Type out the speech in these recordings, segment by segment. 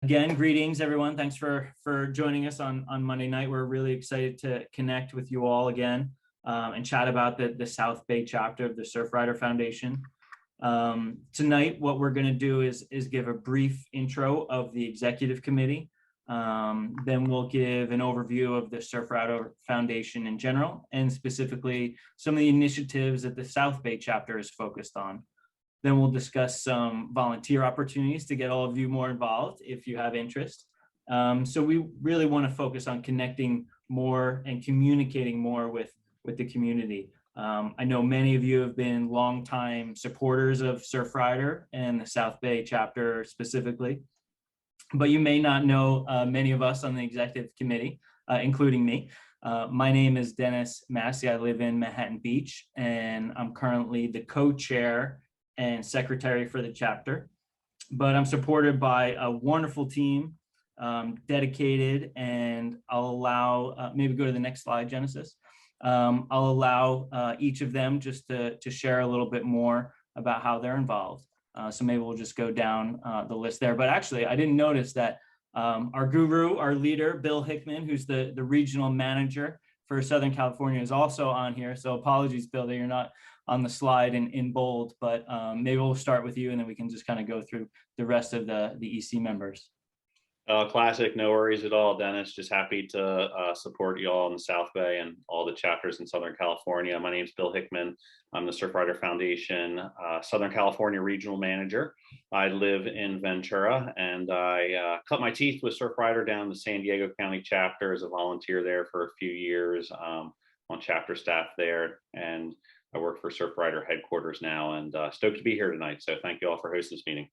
Again, greetings, everyone. Thanks for joining us on Monday night. We're really excited to connect with you all again and chat about the South Bay chapter of the Surfrider Foundation. Tonight, what we're going to do is give a brief intro of the executive committee. Then we'll give an overview of the Surfrider Foundation in general, and specifically some of the initiatives that the South Bay chapter is focused on. Then we'll discuss some volunteer opportunities to get all of you more involved if you have interest. So we really want to focus on connecting more and communicating more with the community. I know many of you have been longtime supporters of Surfrider and the South Bay chapter specifically, but you may not know many of us on the executive committee, including me. My name is Dennis Massey. I live in Manhattan Beach, and I'm currently the co-chair and secretary for the chapter, but I'm supported by a wonderful team, dedicated, and I'll allow, maybe go to the next slide, Genesis. I'll allow each of them just to share a little bit more about how they're involved. So maybe we'll just go down the list there. But actually, I didn't notice that our guru, our leader, Bill Hickman, who's the regional manager for Southern California, is also on here. So apologies, Bill, that you're not on the slide in bold, but maybe we'll start with you and then we can just kind of go through the rest of the EC members. Classic, no worries at all, Dennis. Just happy to support you all in the South Bay and all the chapters in Southern California. My name is Bill Hickman. I'm the Surfrider Foundation Southern California Regional Manager. I live in Ventura, and I cut my teeth with Surfrider down the San Diego County chapter as a volunteer there for a few years on chapter staff there. And I work for Surfrider headquarters now, and stoked to be here tonight. So thank you all for hosting this meeting.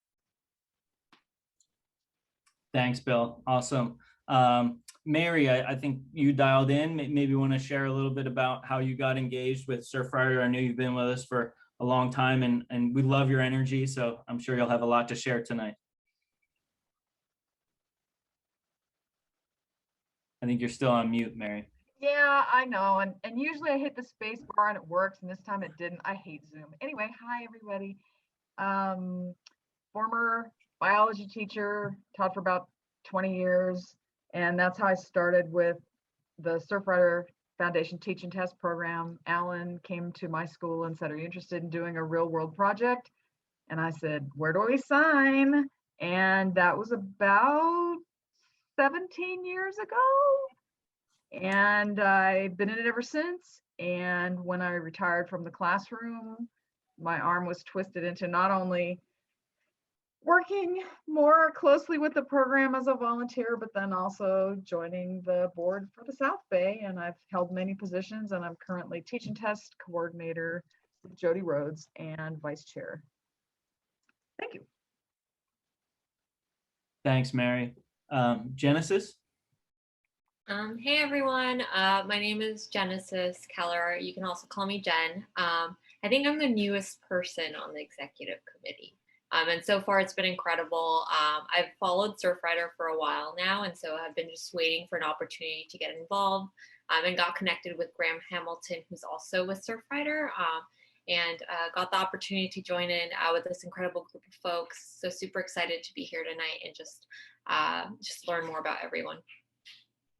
Thanks, Bill. Awesome. Mary, I think you dialed in. Maybe you want to share a little bit about how you got engaged with Surfrider. I know you've been with us for a long time, and we love your energy, so I'm sure you'll have a lot to share tonight. I think you're still on mute, Mary. Yeah, I know, and usually I hit the space bar and it works, and this time it didn't. I hate Zoom. Anyway, hi everybody. Former biology teacher, taught for about 20 years, and that's how I started with the Surfrider Foundation Teach and Test program. Alan came to my school and said, "Are you interested in doing a real world project?" And I said, "Where do we sign?" And that was about 17 years ago. And I've been in it ever since. And when I retired from the classroom, my arm was twisted into not only working more closely with the program as a volunteer, but then also joining the board for the South Bay. And I've held many positions, and I'm currently teach and test coordinator with Jody Rhodes and vice chair. Thank you. Thanks, Mary. Genesis? Hey everyone, my name is Genesis Keller. You can also call me Jen. I think I'm the newest person on the executive committee. And so far it's been incredible. I've followed Surfrider for a while now, and so I've been just waiting for an opportunity to get involved, and got connected with Graham Hamilton, who's also with Surfrider, and got the opportunity to join in with this incredible group of folks. So super excited to be here tonight and just learn more about everyone.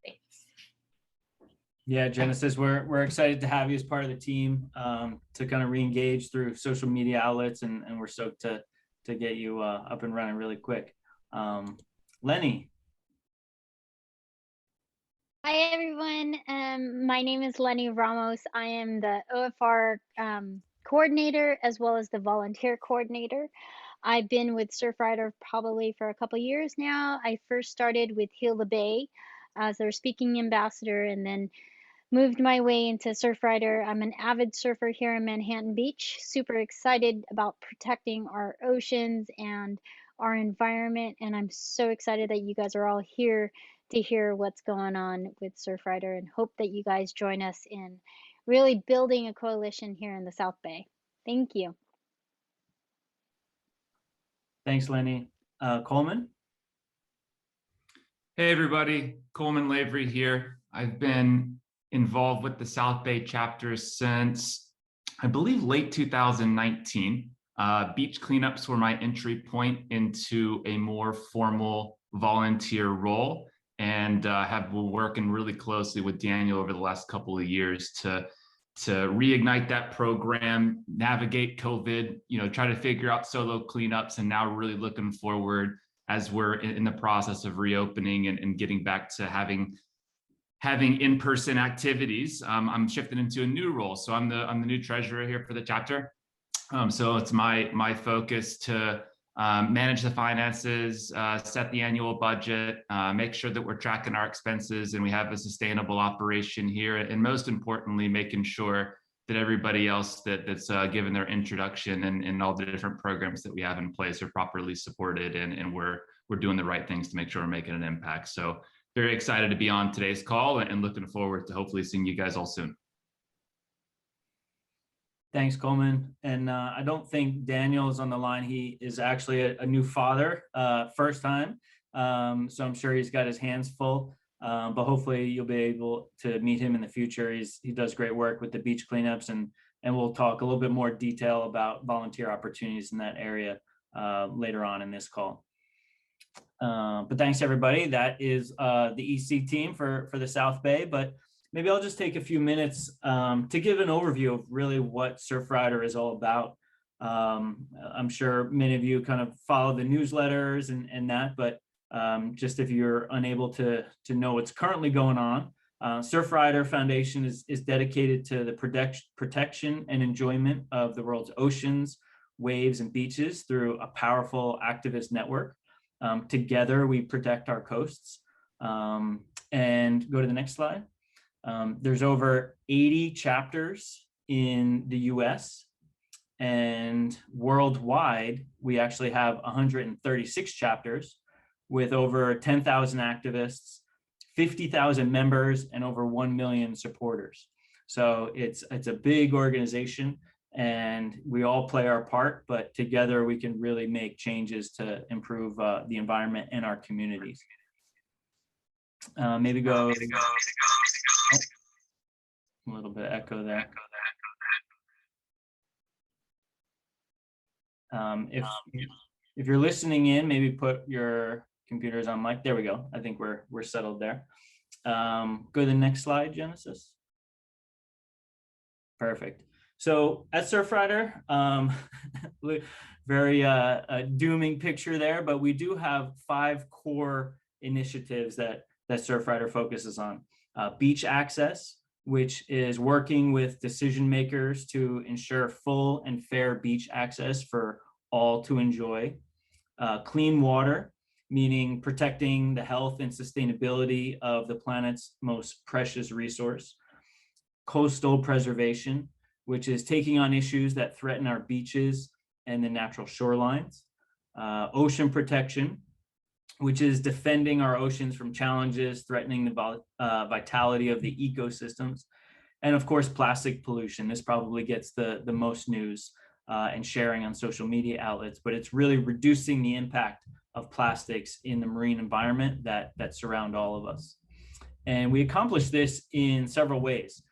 Thanks. Yeah, Genesis, we're excited to have you as part of the team to kind of re-engage through social media outlets, and we're stoked to get you up and running really quick. Lenny. Hi, everyone. My name is Lenny Ramos. I am the OFR coordinator as well as the volunteer coordinator. I've been with Surfrider probably for a couple years now. I first started with Heal the Bay as their speaking ambassador, and then moved my way into Surfrider. I'm an avid surfer here in Manhattan Beach, super excited about protecting our oceans and our environment, and I'm so excited that you guys are all here to hear what's going on with Surfrider, and hope that you guys join us in really building a coalition here in the South Bay. Thank you. Thanks, Lenny. Coleman? Hey everybody, Coleman Lavery here. I've been involved with the South Bay chapter since, I believe, late 2019. Beach cleanups were my entry point into a more formal volunteer role, and have been working really closely with Daniel over the last couple of years to reignite that program, navigate COVID, try to figure out solo cleanups, and now really looking forward as we're in the process of reopening and getting back to having in-person activities. I'm shifting into a new role, so I'm the new treasurer here for the chapter. So it's my focus to manage the finances, set the annual budget, make sure that we're tracking our expenses and we have a sustainable operation here, and most importantly, making sure that everybody else that's given their introduction and all the different programs that we have in place are properly supported, and we're doing the right things to make sure we're making an impact. So very excited to be on today's call and looking forward to hopefully seeing you guys all soon. Thanks, Coleman. And I don't think Daniel is on the line. He is actually a new father, first time. So I'm sure he's got his hands full, but hopefully you'll be able to meet him in the future. He does great work with the beach cleanups, and we'll talk a little bit more detail about volunteer opportunities in that area later on in this call. But thanks everybody. That is the EC team for the South Bay, but maybe I'll just take a few minutes to give an overview of really what Surfrider is all about. I'm sure many of you kind of follow the newsletters and that, but just if you're unable to know what's currently going on, Surfrider Foundation is dedicated to the protection and enjoyment of the world's oceans, waves, and beaches through a powerful activist network. Together, we protect our coasts. And go to the next slide. There's over 80 chapters in the US, and worldwide, we actually have 136 chapters with over 10,000 activists, 50,000 members, and over 1 million supporters. So it's a big organization, and we all play our part, but together we can really make changes to improve the environment in our communities. Maybe go. A little bit of echo there. If you're listening in, maybe put your computers on mic. There we go. I think we're settled there. Go to the next slide, Genesis. Perfect. So at Surfrider, very dooming picture there, but we do have 5 core initiatives that Surfrider focuses on. Beach access, which is working with decision makers to ensure full and fair beach access for all to enjoy. Clean water, meaning protecting the health and sustainability of the planet's most precious resource. Coastal preservation, which is taking on issues that threaten our beaches and the natural shorelines. Ocean protection, which is defending our oceans from challenges threatening the vitality of the ecosystems. And of course, plastic pollution. This probably gets the most news and sharing on social media outlets, but it's really reducing the impact of plastics in the marine environment that surround all of us. And we accomplish this in several ways.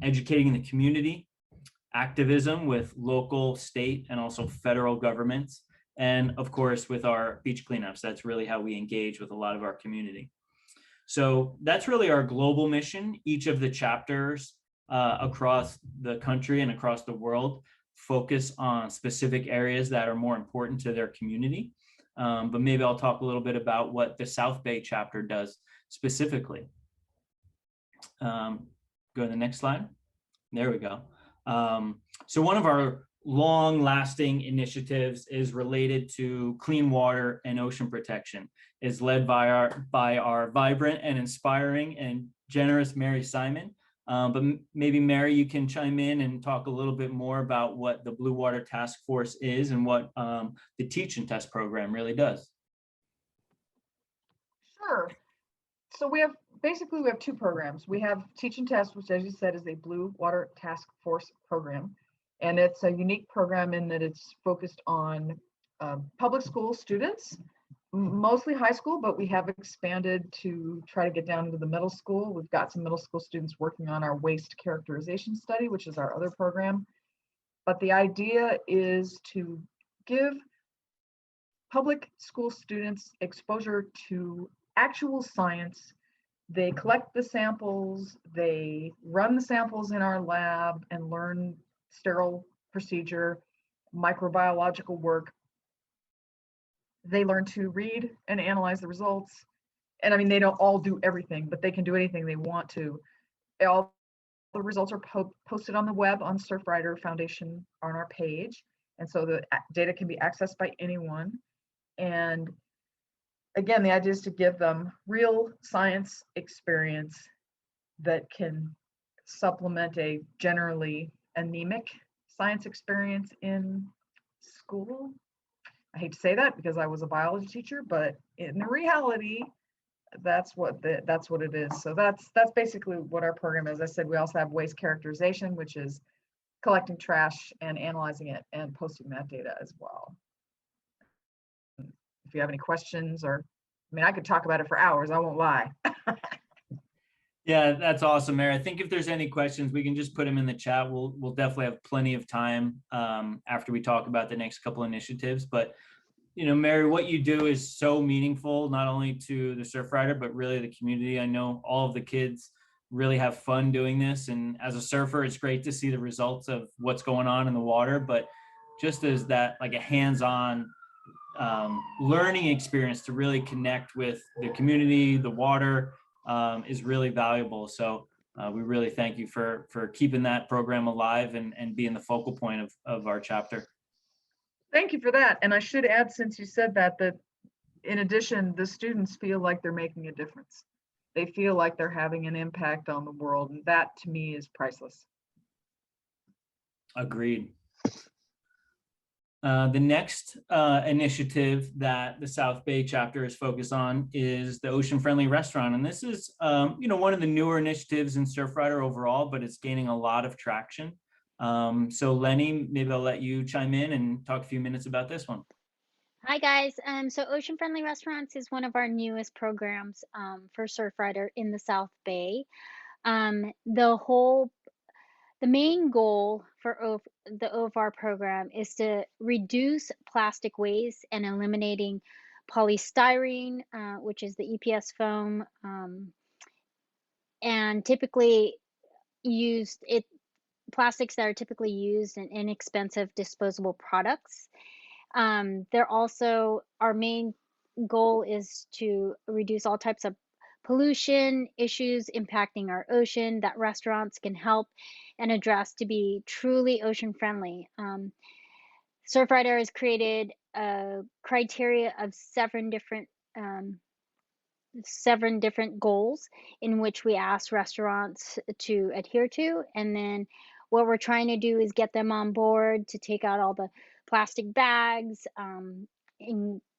Educating the community, activism with local, state, and also federal governments, and of course with our beach cleanups. That's really how we engage with a lot of our community. So that's really our global mission. Each of the chapters across the country and across the world focus on specific areas that are more important to their community. But maybe I'll talk a little bit about what the South Bay chapter does specifically. Go to the next slide. There we go. So one of our long-lasting initiatives is related to clean water and ocean protection. It's led by our vibrant and inspiring and generous Mary Simon. But maybe Mary, you can chime in and talk a little bit more about what the Blue Water Task Force is and what the Teach and Test program really does. Sure. So we have 2 programs. We have Teach and Test, which, as you said, is a Blue Water Task Force program. And it's a unique program in that it's focused on public school students, mostly high school, but we have expanded to try to get down into the middle school. We've got some middle school students working on our waste characterization study, which is our other program. But the idea is to give public school students exposure to actual science. They collect the samples, they run the samples in our lab and learn sterile procedure, microbiological work. They learn to read and analyze the results. And I mean, they don't all do everything, but they can do anything they want to. All the results are posted on the web on Surfrider Foundation on our page. And so the data can be accessed by anyone. And again, the idea is to give them real science experience that can supplement a generally anemic science experience in school. I hate to say that because I was a biology teacher, but in reality, that's what it is. So that's basically what our program is. I said we also have waste characterization, which is collecting trash and analyzing it and posting that data as well. If you have any questions, or I mean, I could talk about it for hours, I won't lie. Yeah, that's awesome, Mary. I think if there's any questions, we can just put them in the chat. We'll definitely have plenty of time after we talk about the next couple initiatives. But you know, Mary, what you do is so meaningful, not only to the Surfrider, but really the community. I know all of the kids really have fun doing this. And as a surfer, it's great to see the results of what's going on in the water. But just as that, like a hands-on learning experience to really connect with the community, the water, is really valuable. So we really thank you for keeping that program alive and being the focal point of our chapter. Thank you for that. And I should add, since you said that in addition, the students feel like they're making a difference. They feel like they're having an impact on the world. And that to me is priceless. Agreed. The next initiative that the South Bay chapter is focused on is the Ocean Friendly Restaurant. And this is, you know, one of the newer initiatives in Surfrider overall, but it's gaining a lot of traction. So Lenny, maybe I'll let you chime in and talk a few minutes about this one. Hi guys. So Ocean Friendly Restaurants is one of our newest programs for Surfrider in the South Bay. The main goal for the OFR program is to reduce plastic waste and eliminating polystyrene, which is the EPS foam, and plastics that are typically used in inexpensive disposable products. Our main goal is to reduce all types of pollution issues impacting our ocean that restaurants can help and address to be truly ocean friendly. Surfrider has created a criteria of seven different goals in which we ask restaurants to adhere to. And then what we're trying to do is get them on board to take out all the plastic bags, and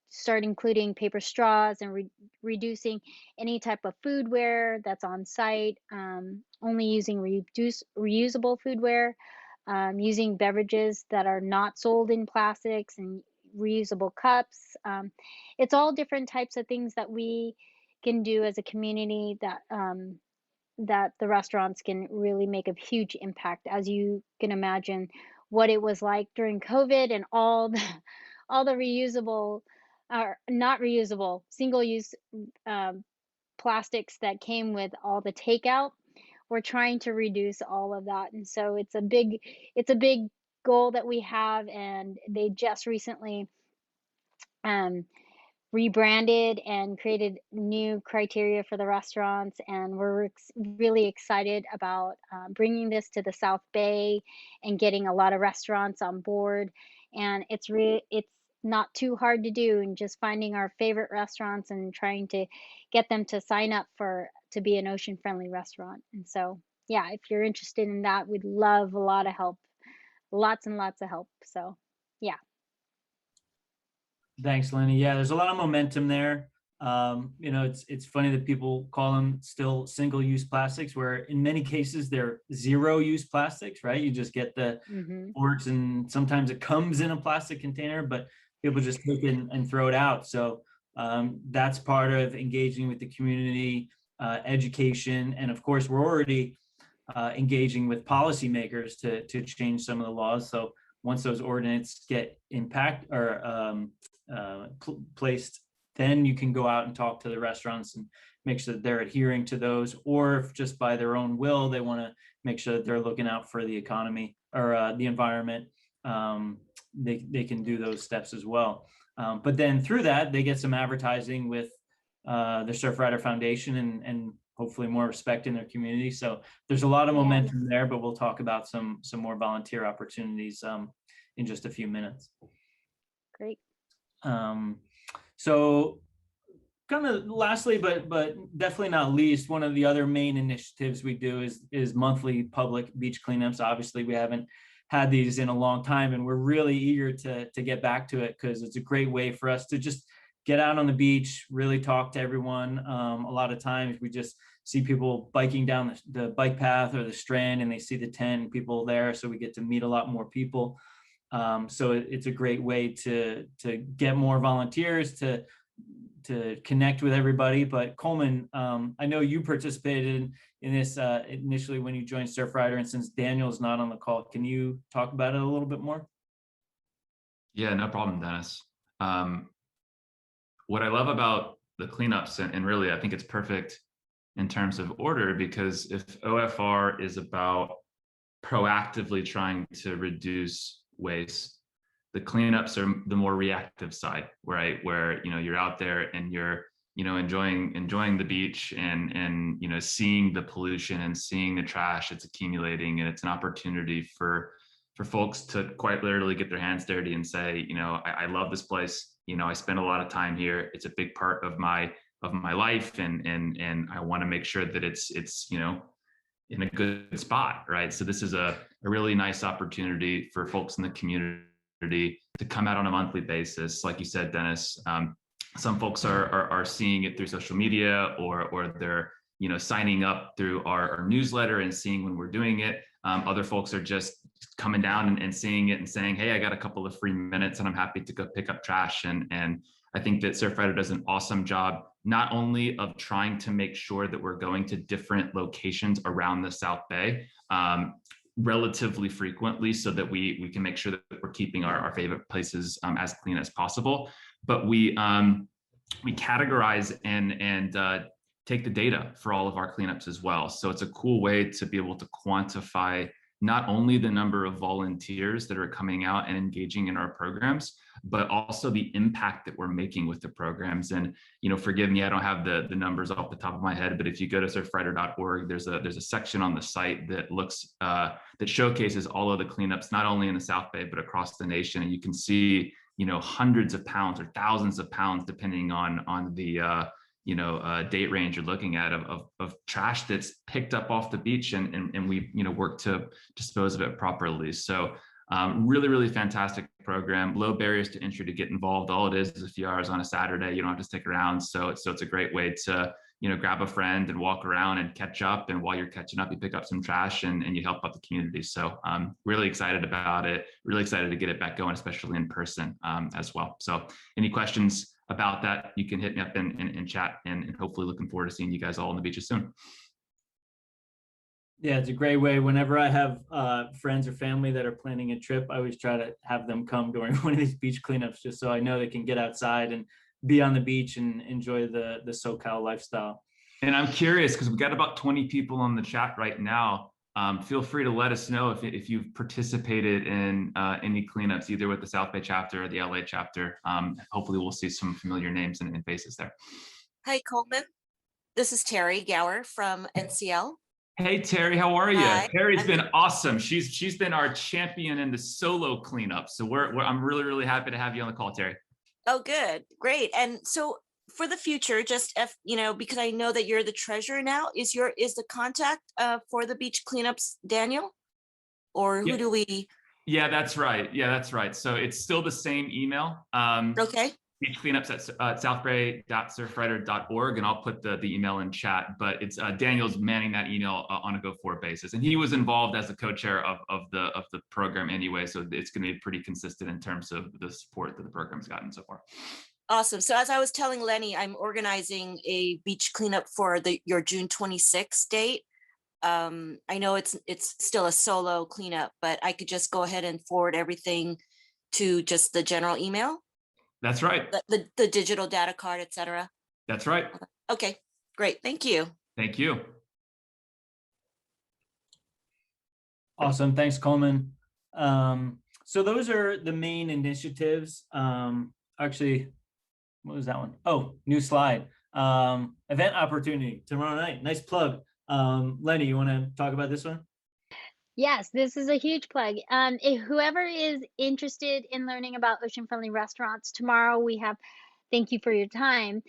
start including paper straws, and reducing any type of foodware that's on site, only using reusable foodware, using beverages that are not sold in plastics, and reusable cups. It's all different types of things that we can do as a community that the restaurants can really make a huge impact. As you can imagine, what it was like during COVID and all the reusable, or not reusable, single-use plastics that came with all the takeout. We're trying to reduce all of that, and so it's a big goal that we have. And they just recently rebranded and created new criteria for the restaurants, and we're really excited about bringing this to the South Bay and getting a lot of restaurants on board. And it's not too hard to do, and just finding our favorite restaurants and trying to get them to sign up to be an ocean friendly restaurant. And so yeah, if you're interested in that, we'd love a lot of help, lots and lots of help. So yeah. Thanks, Lenny. Yeah, there's a lot of momentum there. You know, it's funny that people call them still single-use plastics, where in many cases they're zero-use plastics, right? You just get the forks, and sometimes it comes in a plastic container, but people just take it and throw it out. So that's part of engaging with the community, education, and of course, we're already engaging with policymakers to change some of the laws. So once those ordinances get placed, then you can go out and talk to the restaurants and make sure that they're adhering to those, or if just by their own will, they want to make sure that they're looking out for the economy or the environment, they can do those steps as well. But then through that, they get some advertising with the Surfrider Foundation and hopefully more respect in their community. So there's a lot of momentum there, but we'll talk about some more volunteer opportunities in just a few minutes. Great. So kind of lastly, but definitely not least, one of the other main initiatives we do is monthly public beach cleanups. Obviously, we haven't had these in a long time, and we're really eager to get back to it because it's a great way for us to just get out on the beach, really talk to everyone. A lot of times we just see people biking down the bike path or the strand, and they see the tent and people there, so we get to meet a lot more people. So it's a great way to get more volunteers, to connect with everybody. But Coleman, I know you participated in this initially when you joined Surfrider, and since Daniel's not on the call, can you talk about it a little bit more? Yeah, no problem, Dennis. What I love about the cleanups, and really I think it's perfect in terms of order, because if OFR is about proactively trying to reduce waste, the cleanups are the more reactive side, right? Where, you know, you're out there and you're, you know, enjoying the beach and you know, seeing the pollution and seeing the trash it's accumulating, and it's an opportunity for folks to quite literally get their hands dirty and say, you know, I love this place. You know, I spend a lot of time here. It's a big part of my life, and I want to make sure that it's you know, in a good spot, right? So this is a really nice opportunity for folks in the community to come out on a monthly basis. Like you said, Dennis, some folks are seeing it through social media, or they're, you know, signing up through our newsletter and seeing when we're doing it. Other folks are just coming down and seeing it and saying, hey, I got a couple of free minutes and I'm happy to go pick up trash. And I think that Surfrider does an awesome job, not only of trying to make sure that we're going to different locations around the South Bay relatively frequently, so that we can make sure that we're keeping our favorite places as clean as possible, but we categorize and take the data for all of our cleanups as well. So it's a cool way to be able to quantify not only the number of volunteers that are coming out and engaging in our programs, but also the impact that we're making with the programs. And, you know, forgive me, I don't have the numbers off the top of my head, but if you go to surfrider.org, there's a section on the site that looks that showcases all of the cleanups, not only in the South Bay, but across the nation. And you can see, you know, hundreds of pounds or thousands of pounds, depending on the date range you're looking at, of trash that's picked up off the beach, and we, you know, work to dispose of it properly. So really, really fantastic program, low barriers to entry to get involved. All it is a few hours on a Saturday. You don't have to stick around. So it's a great way to, you know, grab a friend and walk around and catch up. And while you're catching up, you pick up some trash and you help out the community. So really excited about it, really excited to get it back going, especially in person as well. So any questions about that, you can hit me up in chat, and hopefully looking forward to seeing you guys all on the beaches soon. Yeah, it's a great way. Whenever I have friends or family that are planning a trip, I always try to have them come during one of these beach cleanups, just so I know they can get outside and be on the beach and enjoy the SoCal lifestyle. And I'm curious, because we've got about 20 people on the chat right now. Feel free to let us know if you've participated in any cleanups, either with the South Bay chapter or the LA chapter. Hopefully we'll see some familiar names and faces there. Hi, Coleman. This is Terry Gower from NCL. Hey, Terry, how are you? Hi. Terry's been awesome. She's been our champion in the solo cleanup. So I'm really, really happy to have you on the call, Terry. Oh, good. Great. And so for the future, just if, you know, because I know that you're the treasurer now, is the contact for the beach cleanups Daniel? Or who do we? Yeah, that's right. Yeah, that's right. So it's still the same email. Okay. Beach cleanups at southbay.surfrider.org, and I'll put the email in chat, but it's Daniel's manning that email on a go-forward basis. And he was involved as the co-chair of the program anyway, so it's going to be pretty consistent in terms of the support that the program's gotten so far. Awesome. So as I was telling Lenny, I'm organizing a beach cleanup for your June 26th date. I know it's still a solo cleanup, but I could just go ahead and forward everything to just the general email, That's right. the digital data card, etc. That's right. Okay, great. Thank you. Thank you. Awesome. Thanks, Coleman. So those are the main initiatives. Actually, what was that one? Oh, new slide. Event opportunity tomorrow night. Nice plug. Lenny, you want to talk about this one? Yes, this is a huge plug. Whoever is interested in learning about ocean-friendly restaurants, tomorrow we have, thank you for your time.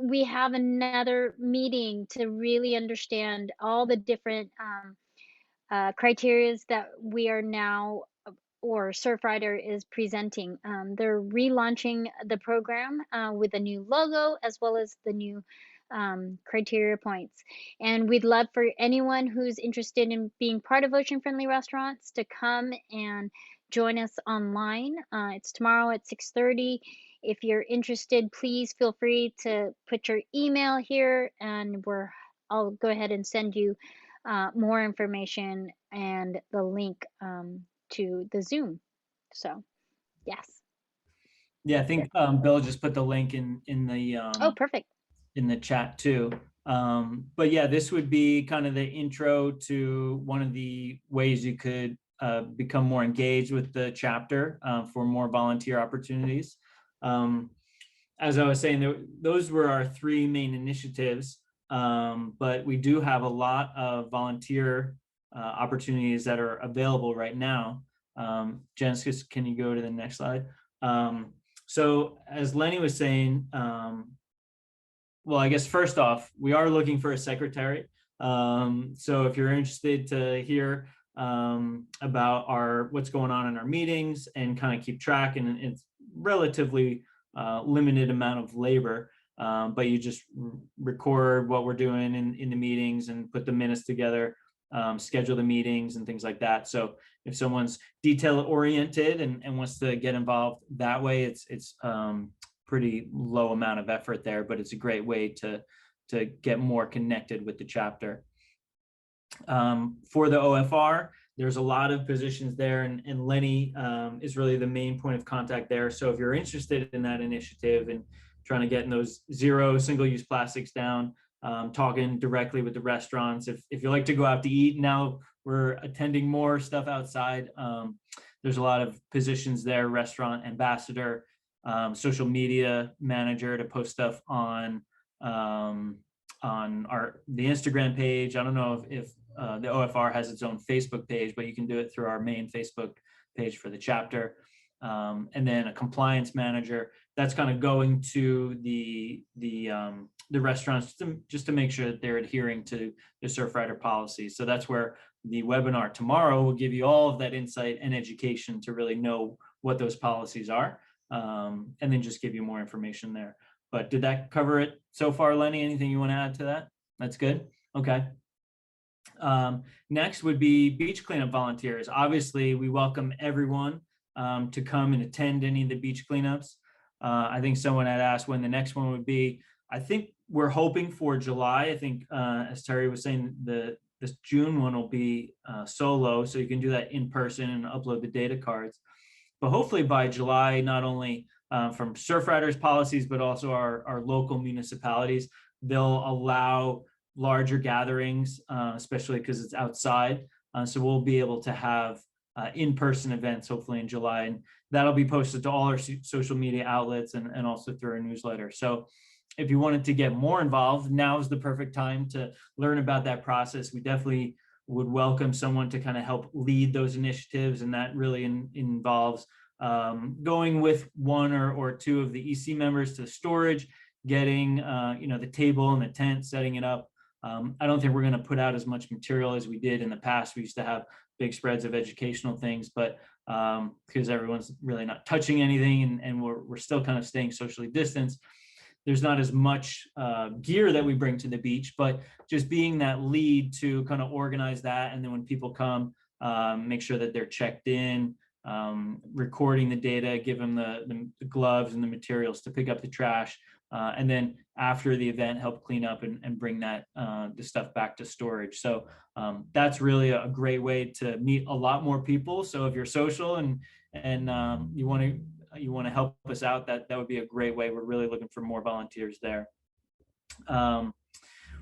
We have another meeting to really understand all the different criterias that we are now or Surfrider is presenting. They're relaunching the program with a new logo as well as the new criteria points. And we'd love for anyone who's interested in being part of Ocean Friendly Restaurants to come and join us online. It's tomorrow at 6:30. If you're interested, please feel free to put your email here and I'll go ahead and send you more information and the link to the Zoom. So, yes. Yeah, I think Bill just put the link in the Oh, perfect. in the chat too. But yeah, this would be kind of the intro to one of the ways you could become more engaged with the chapter for more volunteer opportunities. As I was saying, those were our three main initiatives, but we do have a lot of volunteer opportunities that are available right now. Jessica, can you go to the next slide? So as Lenny was saying, well, I guess first off, we are looking for a secretary. So if you're interested to hear about what's going on in our meetings and kind of keep track, and it's relatively limited amount of labor, but you just record what we're doing in the meetings and put the minutes together, schedule the meetings and things like that. So if someone's detail oriented and wants to get involved that way, it's pretty low amount of effort there, but it's a great way to get more connected with the chapter. For the OFR, there's a lot of positions there, and Lenny is really the main point of contact there. So if you're interested in that initiative and trying to get in those 0 single-use plastics down, talking directly with the restaurants. If you like to go out to eat, now we're attending more stuff outside. There's a lot of positions there: restaurant ambassador, social media manager to post stuff on the Instagram page. I don't know if the OFR has its own Facebook page, but you can do it through our main Facebook page for the chapter. And then a compliance manager that's kind of going to the restaurants just to make sure that they're adhering to the Surfrider policy. So that's where the webinar tomorrow will give you all of that insight and education to really know what those policies are, and then just give you more information there. But did that cover it so far, Lenny? Anything you want to add to that? That's good. Okay. Next would be beach cleanup volunteers. Obviously, we welcome everyone to come and attend any of the beach cleanups. I think someone had asked when the next one would be. I think we're hoping for July. I think, as Terry was saying, this June one will be solo, so you can do that in person and upload the data cards. But hopefully by July, not only from Surfrider's policies, but also our local municipalities, they'll allow larger gatherings, especially because it's outside. So we'll be able to have in-person events hopefully in July, and that'll be posted to all our social media outlets and also through our newsletter. So if you wanted to get more involved, now is the perfect time to learn about that process. We definitely would welcome someone to kind of help lead those initiatives, and that really involves going with one or two of the EC members to storage, getting the table and the tent, setting it up. I don't think we're going to put out as much material as we did in the past. We used to have big spreads of educational things, but because everyone's really not touching anything and we're still kind of staying socially distanced, there's not as much gear that we bring to the beach, but just being that lead to kind of organize that. And then when people come, make sure that they're checked in, recording the data, give them the gloves and the materials to pick up the trash, and then after the event, help clean up and bring that the stuff back to storage. So that's really a great way to meet a lot more people. So if you're social and you want to help us out, that would be a great way. We're really looking for more volunteers there.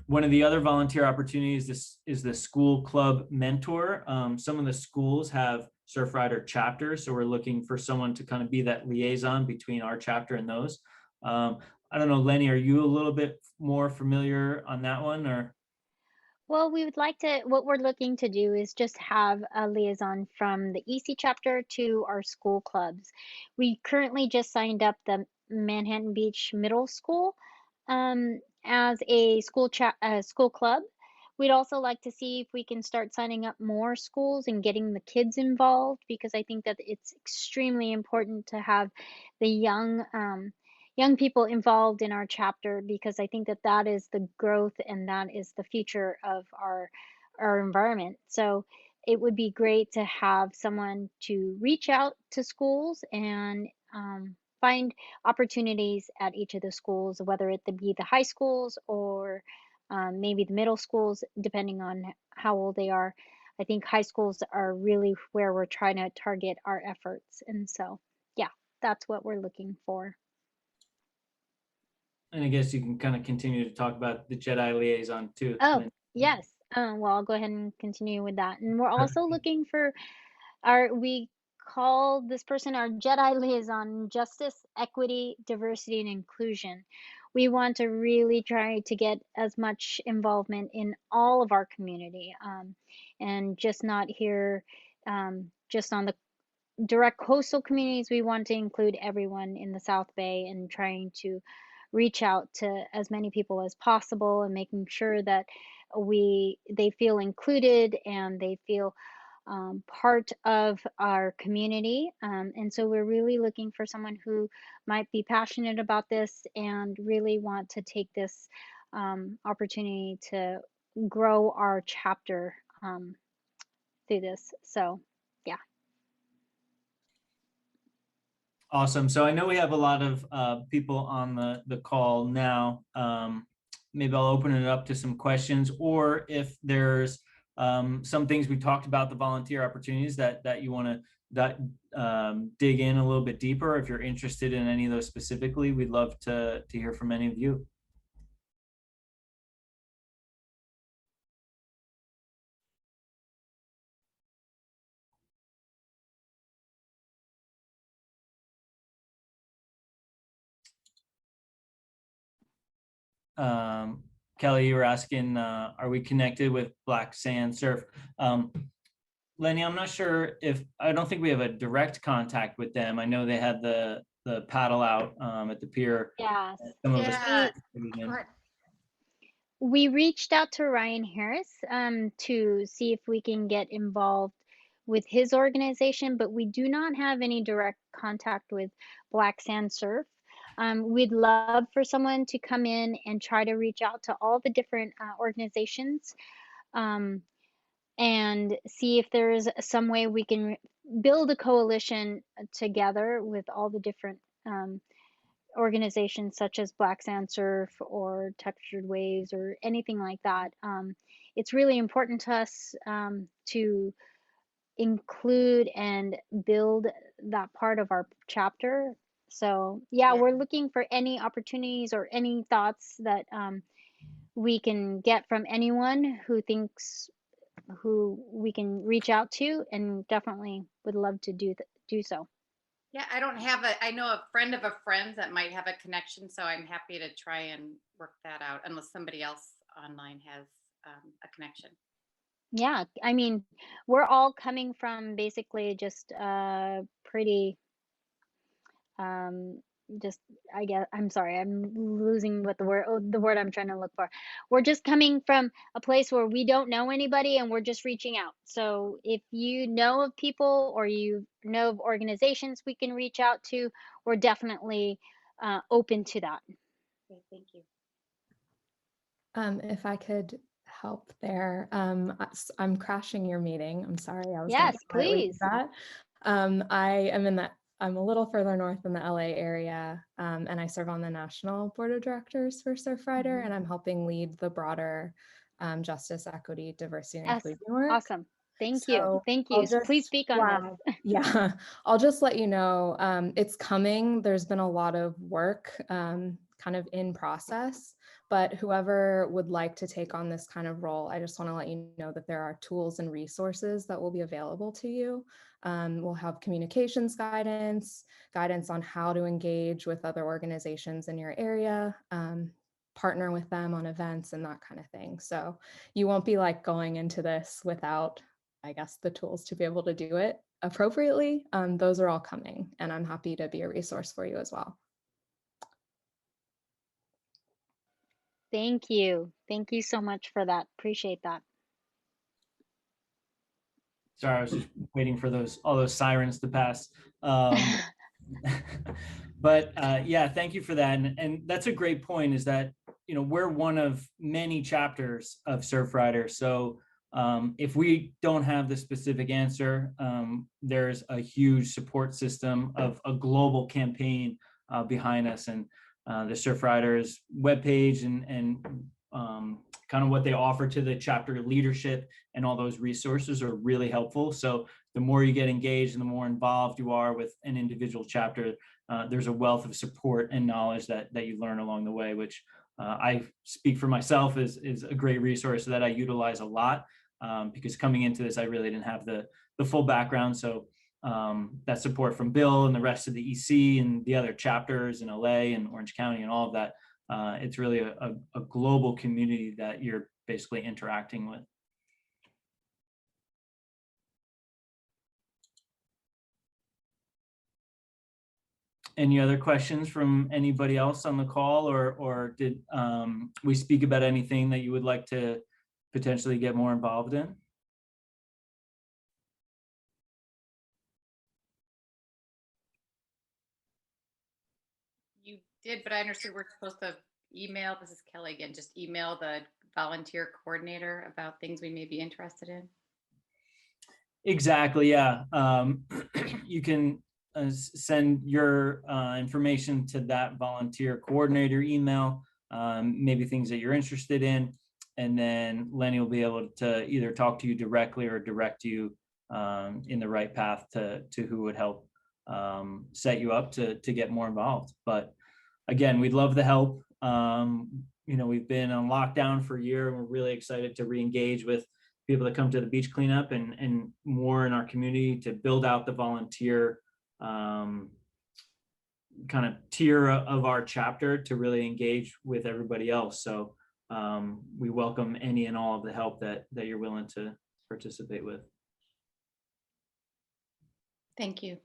One of the other volunteer opportunities is the school club mentor. Some of the schools have Surfrider chapters, so we're looking for someone to kind of be that liaison between our chapter and those. I don't know, Lenny, are you a little bit more familiar on that one, or? Well, we would like to, what we're looking to do is just have a liaison from the EC chapter to our school clubs. We currently just signed up the Manhattan Beach Middle School as a school club. We'd also like to see if we can start signing up more schools and getting the kids involved, because I think that it's extremely important to have the young people involved in our chapter, because I think that that is the growth and that is the future of our environment. So it would be great to have someone to reach out to schools and find opportunities at each of the schools, whether it be the high schools or maybe the middle schools, depending on how old they are. I think high schools are really where we're trying to target our efforts. And so, yeah, that's what we're looking for. And I guess you can kind of continue to talk about the Jedi liaison too. Oh, yes. Well, I'll go ahead and continue with that. And we're also looking for we call this person our Jedi liaison, justice, equity, diversity, and inclusion. We want to really try to get as much involvement in all of our community, and just not here just on the direct coastal communities. We want to include everyone in the South Bay and trying to reach out to as many people as possible and making sure that they feel included and they feel part of our community. And so we're really looking for someone who might be passionate about this and really want to take this opportunity to grow our chapter through this. So, yeah. Awesome. So I know we have a lot of people on the call now. Maybe I'll open it up to some questions, or if there's some things we talked about, the volunteer opportunities that you want to dig in a little bit deeper. If you're interested in any of those specifically, we'd love to hear from any of you. Kelly, you were asking, are we connected with Black Sand Surf? Lenny, I'm not sure I don't think we have a direct contact with them. I know they had the paddle out at the pier. Yes. Some of Yeah. us. We reached out to Ryan Harris to see if we can get involved with his organization, but we do not have any direct contact with Black Sand Surf. We'd love for someone to come in and try to reach out to all the different organizations and see if there's some way we can build a coalition together with all the different organizations such as Black Sand Surf or Textured Waves or anything like that. It's really important to us to include and build that part of our chapter. So yeah, we're looking for any opportunities or any thoughts that we can get from anyone who we can reach out to, and definitely would love to do so. Yeah, I know a friend of a friend that might have a connection, so I'm happy to try and work that out unless somebody else online has a connection. Yeah, I mean, we're all coming from basically just pretty just I guess I'm sorry, I'm losing what the word I'm trying to look for. We're just coming from a place where we don't know anybody and we're just reaching out. So if you know of people or you know of organizations we can reach out to, we're definitely open to that. Okay, thank you. If I could help there, I'm crashing your meeting. I'm sorry. I was Yes, gonna quietly do please. that. I am in the I'm a little further north in the LA area, and I serve on the national board of directors for Surfrider, and I'm helping lead the broader justice, equity, diversity, and Yes. inclusion work. Awesome. Thank you. So Thank I'll you. just Please speak on this. flag- Yeah, I'll just let you know, it's coming. There's been a lot of work kind of in process, but whoever would like to take on this kind of role, I just want to let you know that there are tools and resources that will be available to you. We'll have communications guidance on how to engage with other organizations in your area, partner with them on events and that kind of thing. So you won't be like going into this without, I guess, the tools to be able to do it appropriately. Those are all coming, and I'm happy to be a resource for you as well. Thank you. Thank you so much for that. Appreciate that. Sorry, I was just waiting for all those sirens to pass. But yeah, thank you for that. And that's a great point, is that, you know, we're one of many chapters of Surfrider. So if we don't have the specific answer, there's a huge support system of a global campaign behind us. And the Surfrider's webpage and kind of what they offer to the chapter leadership and all those resources are really helpful. So the more you get engaged and the more involved you are with an individual chapter, there's a wealth of support and knowledge that you learn along the way, which I speak for myself is a great resource that I utilize a lot, because coming into this, I really didn't have the full background. So that support from Bill and the rest of the EC and the other chapters in LA and Orange County and all of that, it's really a global community that you're basically interacting with. Any other questions from anybody else on the call, or did we speak about anything that you would like to potentially get more involved in? You did, but I understood we're supposed to email, this is Kelly again, just email the volunteer coordinator about things we may be interested in. Exactly, yeah. You can send your information to that volunteer coordinator email, maybe things that you're interested in, and then Lenny will be able to either talk to you directly or direct you in the right path to who would help set you up to get more involved. But again, we'd love the help. You know, we've been on lockdown for a year, and we're really excited to re-engage with people that come to the beach cleanup and more in our community to build out the volunteer kind of tier of our chapter to really engage with everybody else. So we welcome any and all of the help that you're willing to participate with. Thank you.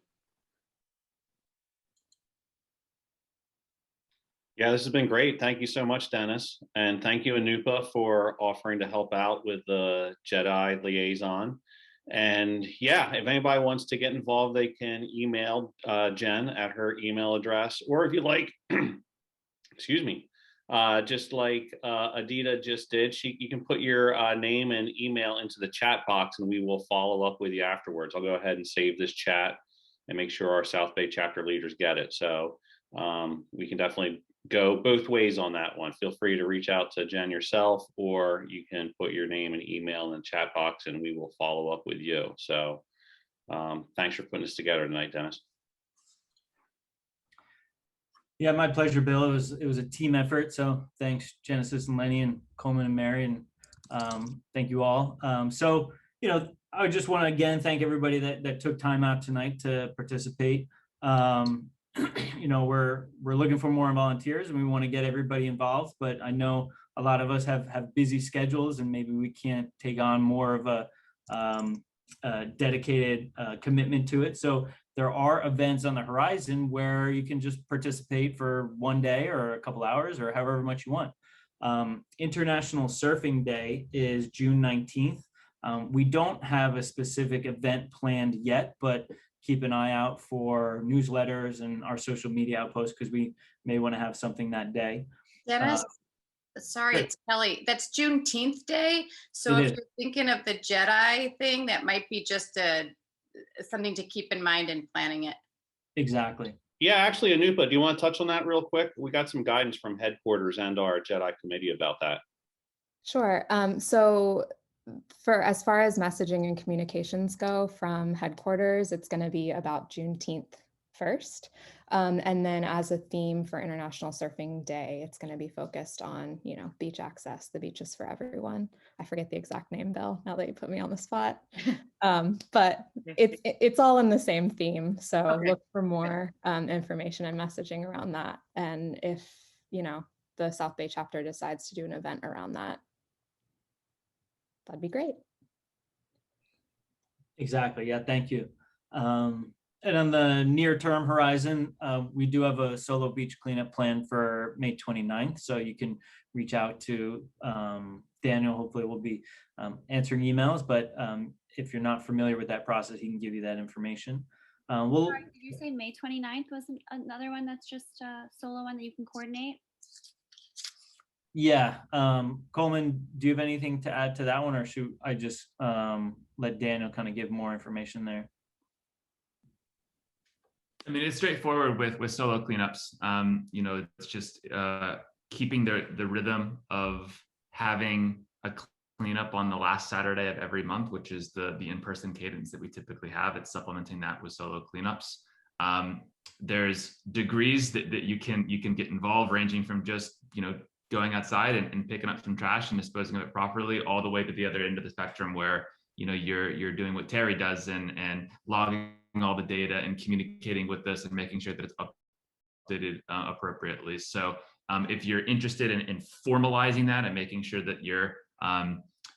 Yeah, this has been great. Thank you so much, Dennis. And thank you, Anupa, for offering to help out with the Jedi liaison. And yeah, if anybody wants to get involved, they can email Jen at her email address, or if you like, excuse me, just like Adita just did, you can put your name and email into the chat box and we will follow up with you afterwards. I'll go ahead and save this chat and make sure our South Bay chapter leaders get it. So we can definitely go both ways on that one. Feel free to reach out to Jen yourself, or you can put your name and email in the chat box and we will follow up with you. So thanks for putting this together tonight, Dennis. Yeah, my pleasure, Bill. It was a team effort. So thanks, Genesis and Lenny and Coleman and Mary, and thank you all. So, you know, I just want to again thank everybody that took time out tonight to participate. You know, we're looking for more volunteers and we want to get everybody involved, but I know a lot of us have busy schedules and maybe we can't take on more of a dedicated commitment to it. So there are events on the horizon where you can just participate for one day or a couple hours or however much you want. International Surfing Day is June 19th. We don't have a specific event planned yet, but keep an eye out for newsletters and our social media outposts because we may want to have something that day. Dennis, sorry, sure. It's Kelly. That's Juneteenth Day. So if you're thinking of the Jedi thing, that might be just something to keep in mind in planning it. Exactly. Yeah, actually, Anupa, do you want to touch on that real quick? We got some guidance from headquarters and our Jedi committee about that. Sure. So for as far as messaging and communications go from headquarters, it's going to be about Juneteenth first. And then as a theme for International Surfing Day, it's going to be focused on, beach access. The beach is for everyone. I forget the exact name, Bill, now that you put me on the spot. But it's all in the same theme. So Okay. look for more information and messaging around that. And if, the South Bay chapter decides to do an event around that, that'd be great. Exactly. Yeah, thank you. And on the near-term horizon, we do have a solo beach cleanup plan for May 29th. So you can reach out to Daniel. Hopefully we'll be answering emails, but if you're not familiar with that process, he can give you that information. Sorry, did you say May 29th was another one that's just a solo one that you can coordinate? Yeah. Coleman, do you have anything to add to that one, or should I just let Daniel kind of give more information there? I mean, it's straightforward with solo cleanups. It's just keeping the rhythm of having a cleanup on the last Saturday of every month, which is the in-person cadence that we typically have. It's supplementing that with solo cleanups. There's degrees that you can get involved, ranging from just going outside and picking up some trash and disposing of it properly, all the way to the other end of the spectrum where you're doing what Terry does and logging all the data and communicating with us and making sure that it's updated appropriately. So if you're interested in formalizing that and making sure that your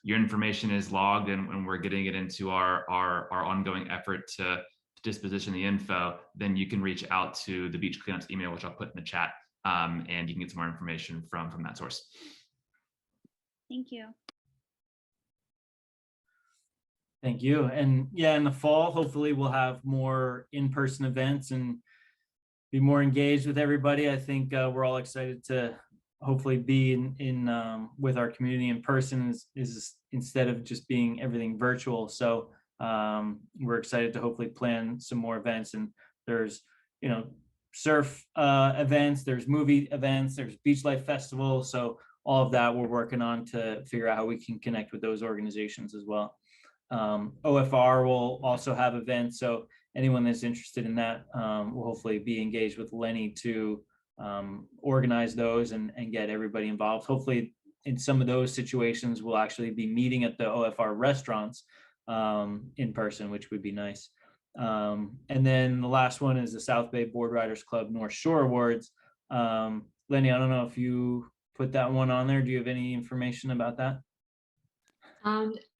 information is logged and we're getting it into our ongoing effort to disposition the info, then you can reach out to the beach cleanups email, which I'll put in the chat, and you can get some more information from that source. Thank you. Thank you. And yeah, in the fall, hopefully we'll have more in-person events and be more engaged with everybody. I think we're all excited to hopefully be in with our community in person is instead of just being everything virtual. So we're excited to hopefully plan some more events. And there's, surf events, there's movie events, there's beach life festival. So all of that we're working on to figure out how we can connect with those organizations as well. OFR will also have events, so anyone that's interested in that will hopefully be engaged with Lenny to organize those and get everybody involved. Hopefully in some of those situations we'll actually be meeting at the OFR restaurants in person, which would be nice. And then the last one is the South Bay Board Riders Club North Shore Awards. Lenny, I don't know if you put that one on there. Do you have any information about that?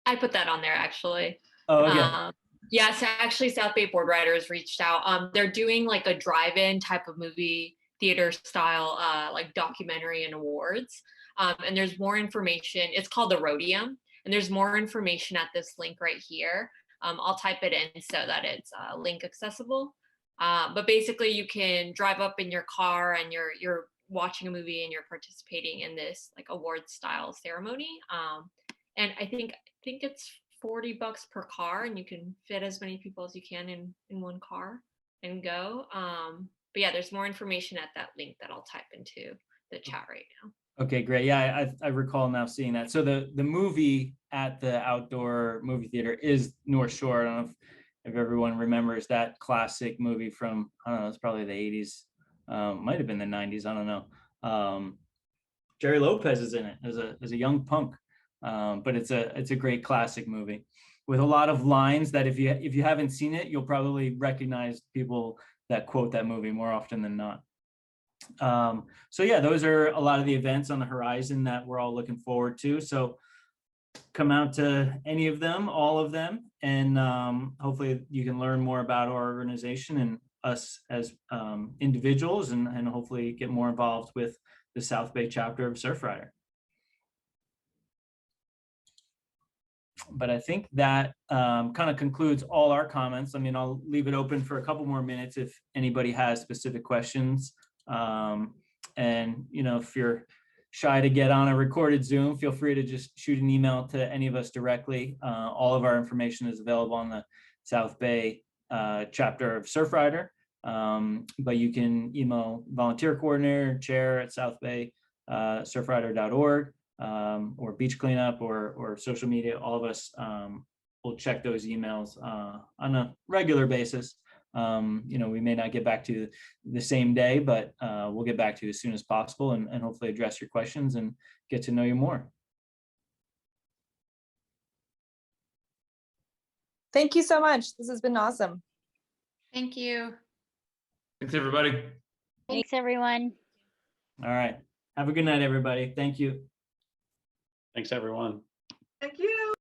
I put that on there actually. Oh, okay. Yeah, so actually South Bay Board Riders reached out. They're doing like a drive-in type of movie theater style, like documentary and awards. And there's more information. It's called the Rhodium, and there's more information at this link right here. I'll type it in so that it's link accessible. But basically you can drive up in your car and you're watching a movie and you're participating in this like award style ceremony. And I think it's $40 per car, and you can fit as many people as you can in one car and go. But yeah, there's more information at that link that I'll type into the chat right now. Okay, great. Yeah, I recall now seeing that. So the movie at the outdoor movie theater is North Shore. I don't know if everyone remembers that classic movie from, I don't know, it's probably the 80s. Might have been the 90s. I don't know. Jerry Lopez is in it as a young punk. But it's a great classic movie with a lot of lines that if you haven't seen it, you'll probably recognize people that quote that movie more often than not. So yeah, those are a lot of the events on the horizon that we're all looking forward to. So come out to any of them, all of them, and hopefully you can learn more about our organization and us as individuals, and hopefully get more involved with the South Bay chapter of Surfrider. But I think that kind of concludes all our comments. I mean, I'll leave it open for a couple more minutes if anybody has specific questions. And, if you're shy to get on a recorded Zoom, feel free to just shoot an email to any of us directly. All of our information is available on the South Bay chapter of Surfrider. But you can email volunteer coordinator, chair at southbay.surfrider.org, or beach cleanup, or social media. All of us will check those emails on a regular basis. We may not get back to you the same day, but we'll get back to you as soon as possible, and hopefully address your questions and get to know you more. Thank you so much. This has been awesome. Thank you. Thanks, everybody. Thanks, everyone. All right. Have a good night, everybody. Thank you. Thanks, everyone. Thank you.